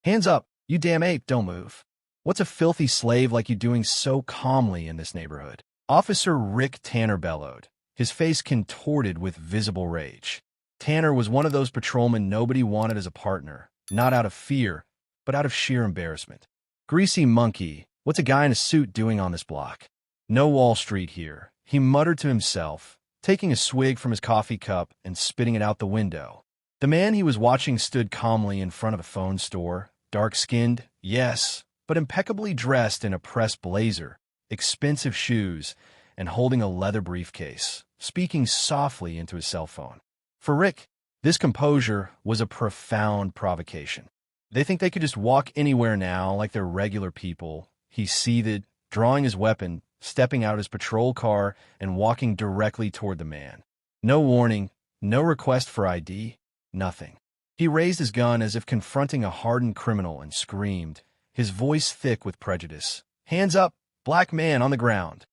Hands up, you damn ape, don't move. What's a filthy slave like you doing so calmly in this neighborhood? Officer Rick Tanner bellowed, his face contorted with visible rage. Tanner was one of those patrolmen nobody wanted as a partner, not out of fear, but out of sheer embarrassment. Greasy monkey, what's a guy in a suit doing on this block? No Wall Street here, he muttered to himself, taking a swig from his coffee cup and spitting it out the window. The man he was watching stood calmly in front of a phone store, dark-skinned, yes, but impeccably dressed in a pressed blazer, expensive shoes, and holding a leather briefcase, speaking softly into his cell phone. For Rick, this composure was a profound provocation. They think they could just walk anywhere now like they're regular people, he seethed, drawing his weapon, stepping out his patrol car, and walking directly toward the man. No warning, no request for ID, nothing. He raised his gun as if confronting a hardened criminal and screamed, his voice thick with prejudice. Hands up, black man on the ground.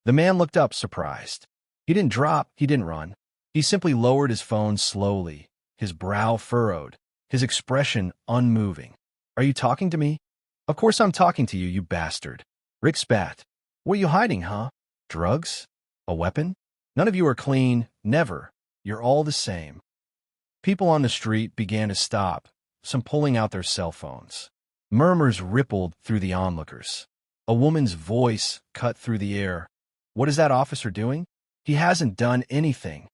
The man looked up, surprised. He didn't drop, he didn't run. He simply lowered his phone slowly, his brow furrowed, his expression unmoving. Are you talking to me? Of course I'm talking to you, you bastard. Rick spat. What are you hiding, huh? Drugs? A weapon? None of you are clean, never. You're all the same. People on the street began to stop, some pulling out their cell phones. Murmurs rippled through the onlookers. A woman's voice cut through the air. What is that officer doing? He hasn't done anything.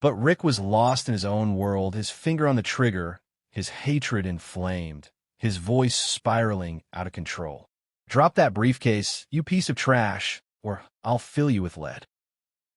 But Rick was lost in his own world, his finger on the trigger, his hatred inflamed, his voice spiraling out of control. Drop that briefcase, you piece of trash, or I'll fill you with lead.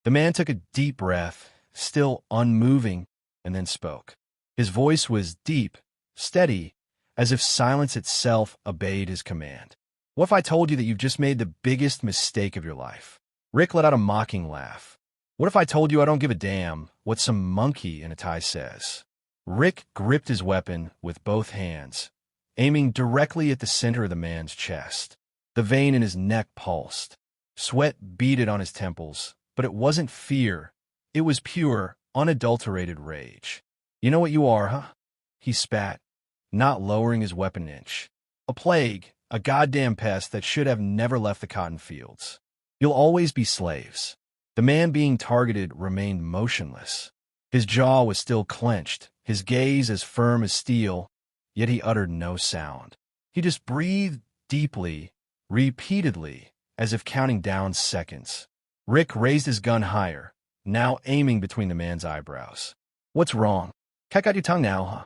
The man took a deep breath, still unmoving, and then spoke. His voice was deep, steady, as if silence itself obeyed his command. What if I told you that you've just made the biggest mistake of your life? Rick let out a mocking laugh. What if I told you I don't give a damn what some monkey in a tie says? Rick gripped his weapon with both hands, aiming directly at the center of the man's chest. The vein in his neck pulsed. Sweat beaded on his temples, but it wasn't fear. It was pure, unadulterated rage. You know what you are, huh? He spat, not lowering his weapon an inch. A plague, a goddamn pest that should have never left the cotton fields. You'll always be slaves. The man being targeted remained motionless. His jaw was still clenched, his gaze as firm as steel, yet he uttered no sound. He just breathed deeply, repeatedly, as if counting down seconds. Rick raised his gun higher, now aiming between the man's eyebrows. What's wrong? Check out your tongue now, huh?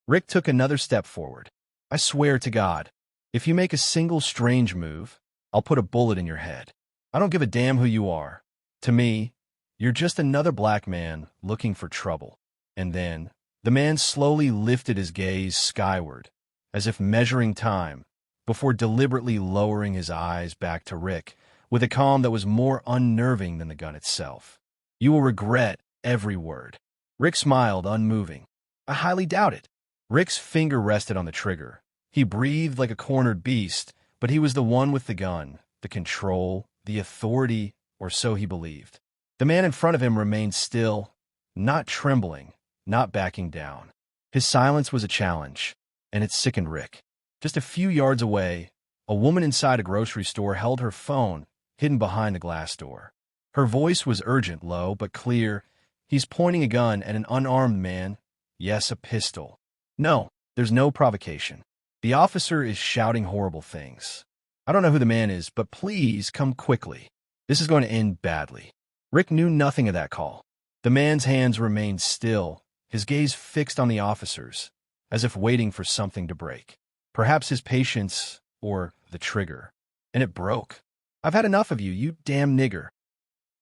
Rick took another step forward. I swear to God, if you make a single strange move, I'll put a bullet in your head. I don't give a damn who you are. To me, you're just another black man looking for trouble. And then, the man slowly lifted his gaze skyward, as if measuring time, before deliberately lowering his eyes back to Rick, with a calm that was more unnerving than the gun itself. You will regret every word. Rick smiled, unmoving. I highly doubt it. Rick's finger rested on the trigger. He breathed like a cornered beast, but he was the one with the gun, the control, the authority, or so he believed. The man in front of him remained still, not trembling, not backing down. His silence was a challenge, and it sickened Rick. Just a few yards away, a woman inside a grocery store held her phone, hidden behind the glass door. Her voice was urgent, low, but clear. He's pointing a gun at an unarmed man. Yes, a pistol. No, there's no provocation. The officer is shouting horrible things. I don't know who the man is, but please come quickly. This is going to end badly. Rick knew nothing of that call. The man's hands remained still, his gaze fixed on the officer's, as if waiting for something to break. Perhaps his patience, or the trigger. And it broke. I've had enough of you, you damn nigger.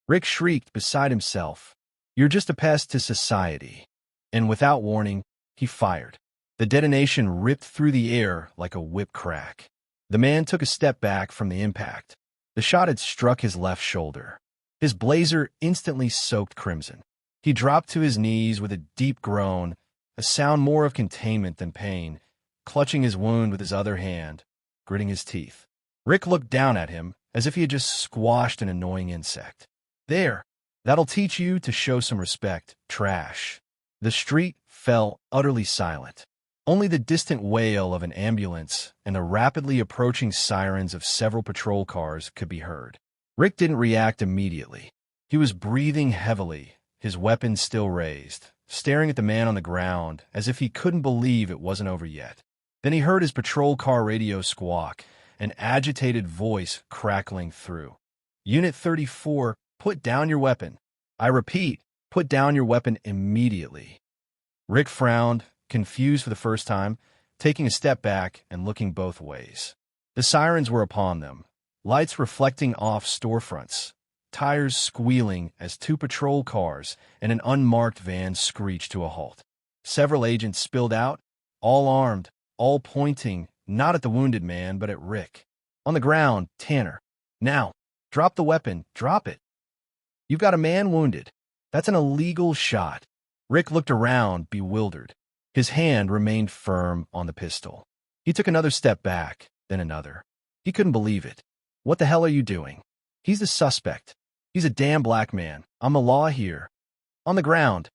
Rick shrieked beside himself. You're just a pest to society. And without warning, he fired. The detonation ripped through the air like a whip crack. The man took a step back from the impact. The shot had struck his left shoulder. His blazer instantly soaked crimson. He dropped to his knees with a deep groan, a sound more of containment than pain, clutching his wound with his other hand, gritting his teeth. Rick looked down at him as if he had just squashed an annoying insect. There, that'll teach you to show some respect, trash. The street fell utterly silent. Only the distant wail of an ambulance and the rapidly approaching sirens of several patrol cars could be heard. Rick didn't react immediately. He was breathing heavily, his weapon still raised, staring at the man on the ground as if he couldn't believe it wasn't over yet. Then he heard his patrol car radio squawk, an agitated voice crackling through. "Unit 34, put down your weapon. I repeat, put down your weapon immediately." Rick frowned, confused for the first time, taking a step back and looking both ways. The sirens were upon them, lights reflecting off storefronts, tires squealing as two patrol cars and an unmarked van screeched to a halt. Several agents spilled out, all armed, all pointing not at the wounded man but at Rick. On the ground, Tanner. "Now, drop the weapon, drop it. You've got a man wounded. That's an illegal shot." Rick looked around, bewildered. His hand remained firm on the pistol. He took another step back, then another. He couldn't believe it. "What the hell are you doing? He's the suspect. He's a damn black man. I'm the law here." On the ground,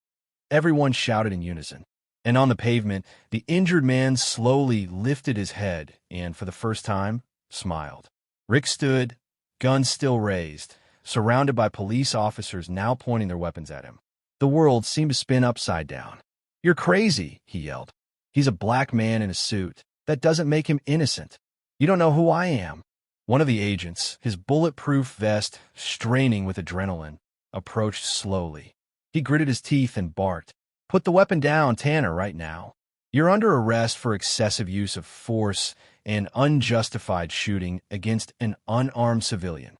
everyone shouted in unison. And on the pavement, the injured man slowly lifted his head and, for the first time, smiled. Rick stood, gun still raised, surrounded by police officers now pointing their weapons at him. The world seemed to spin upside down. "You're crazy," he yelled. "He's a black man in a suit. That doesn't make him innocent. You don't know who I am." One of the agents, his bulletproof vest straining with adrenaline, approached slowly. He gritted his teeth and barked, "Put the weapon down, Tanner, right now. You're under arrest for excessive use of force and unjustified shooting against an unarmed civilian."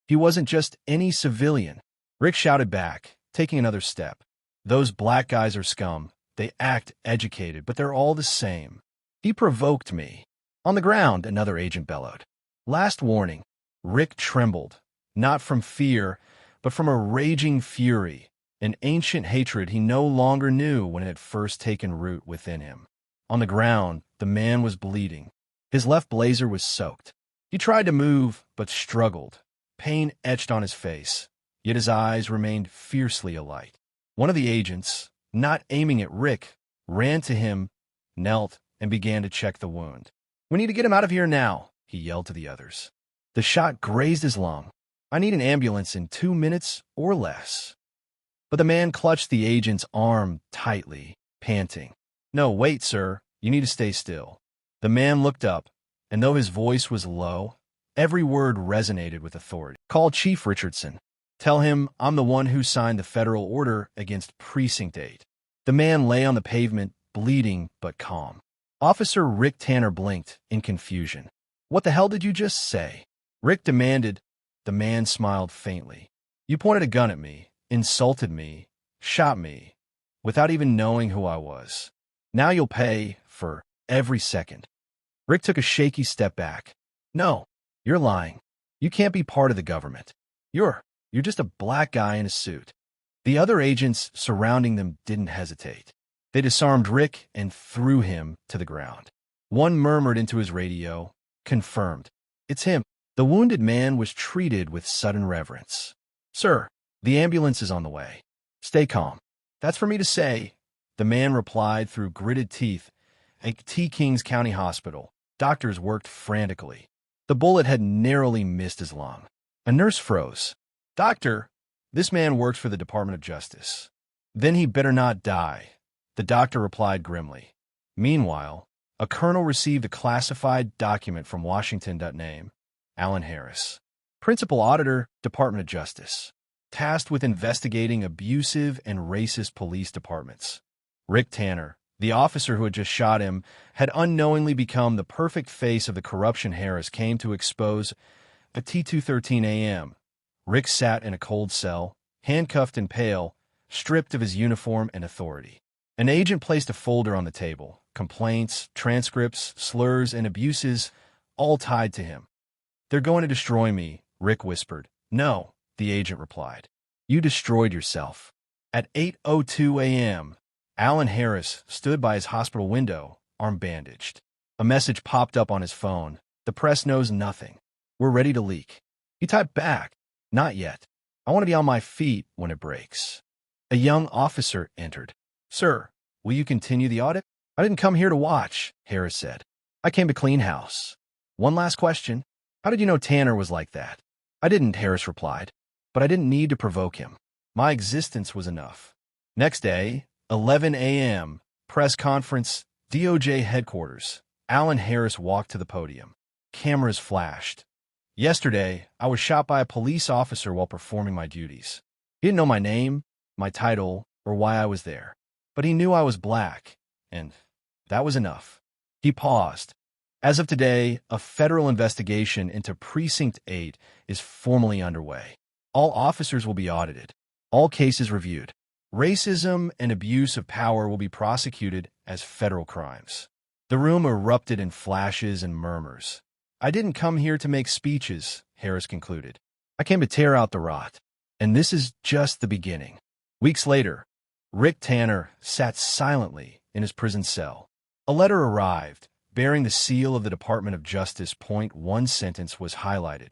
He wasn't just any civilian. Rick shouted back, taking another step. "Those black guys are scum. They act educated, but they're all the same. He provoked me." On the ground, another agent bellowed. "Last warning." Rick trembled, not from fear, but from a raging fury, an ancient hatred he no longer knew when it had first taken root within him. On the ground, the man was bleeding. His left blazer was soaked. He tried to move, but struggled, pain etched on his face, yet his eyes remained fiercely alight. One of the agents, not aiming at Rick, ran to him, knelt, and began to check the wound. "We need to get him out of here now," he yelled to the others. "The shot grazed his lung. I need an ambulance in 2 minutes or less." But the man clutched the agent's arm tightly, panting. "No, wait, sir. You need to stay still." The man looked up, and though his voice was low, every word resonated with authority. "Call Chief Richardson. Tell him I'm the one who signed the federal order against Precinct 8. The man lay on the pavement, bleeding but calm. Officer Rick Tanner blinked in confusion. "What the hell did you just say?" Rick demanded. The man smiled faintly. "You pointed a gun at me, insulted me, shot me, without even knowing who I was. Now you'll pay for every second." Rick took a shaky step back. "No, you're lying. You can't be part of the government. You're just a black guy in a suit." The other agents surrounding them didn't hesitate. They disarmed Rick and threw him to the ground. One murmured into his radio, "Confirmed. It's him." The wounded man was treated with sudden reverence. "Sir, the ambulance is on the way. Stay calm." "That's for me to say," the man replied through gritted teeth. At T. Kings County Hospital, doctors worked frantically. The bullet had narrowly missed his lung. A nurse froze. "Doctor, this man works for the Department of Justice." "Then he better not die," the doctor replied grimly. Meanwhile, a colonel received a classified document from Washington. Name: Alan Harris. Principal Auditor, Department of Justice. Tasked with investigating abusive and racist police departments. Rick Tanner, the officer who had just shot him, had unknowingly become the perfect face of the corruption Harris came to expose. At 2:13 a.m., Rick sat in a cold cell, handcuffed and pale, stripped of his uniform and authority. An agent placed a folder on the table, complaints, transcripts, slurs, and abuses, all tied to him. "They're going to destroy me," Rick whispered. "No," the agent replied. "You destroyed yourself." At 8:02 a.m., Alan Harris stood by his hospital window, arm bandaged. A message popped up on his phone. "The press knows nothing. We're ready to leak." He typed back, "Not yet. I want to be on my feet when it breaks." A young officer entered. "Sir, will you continue the audit?" I didn't come here to watch, Harris said. I came to clean house. One last question. How did you know Tanner was like that? I didn't, Harris replied. But I didn't need to provoke him. My existence was enough. Next day, 11 a.m., press conference, DOJ headquarters. Alan Harris walked to the podium. Cameras flashed. Yesterday, I was shot by a police officer while performing my duties. He didn't know my name, my title, or why I was there. But he knew I was black, and that was enough. He paused. As of today, a federal investigation into Precinct 8 is formally underway. All officers will be audited. All cases reviewed. Racism and abuse of power will be prosecuted as federal crimes. The room erupted in flashes and murmurs. I didn't come here to make speeches, Harris concluded. I came to tear out the rot. And this is just the beginning. Weeks later, Rick Tanner sat silently in his prison cell. A letter arrived, bearing the seal of the Department of Justice. One sentence was highlighted.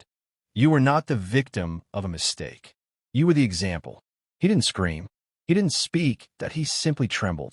You were not the victim of a mistake. You were the example. He didn't scream. He didn't speak, that he simply trembled.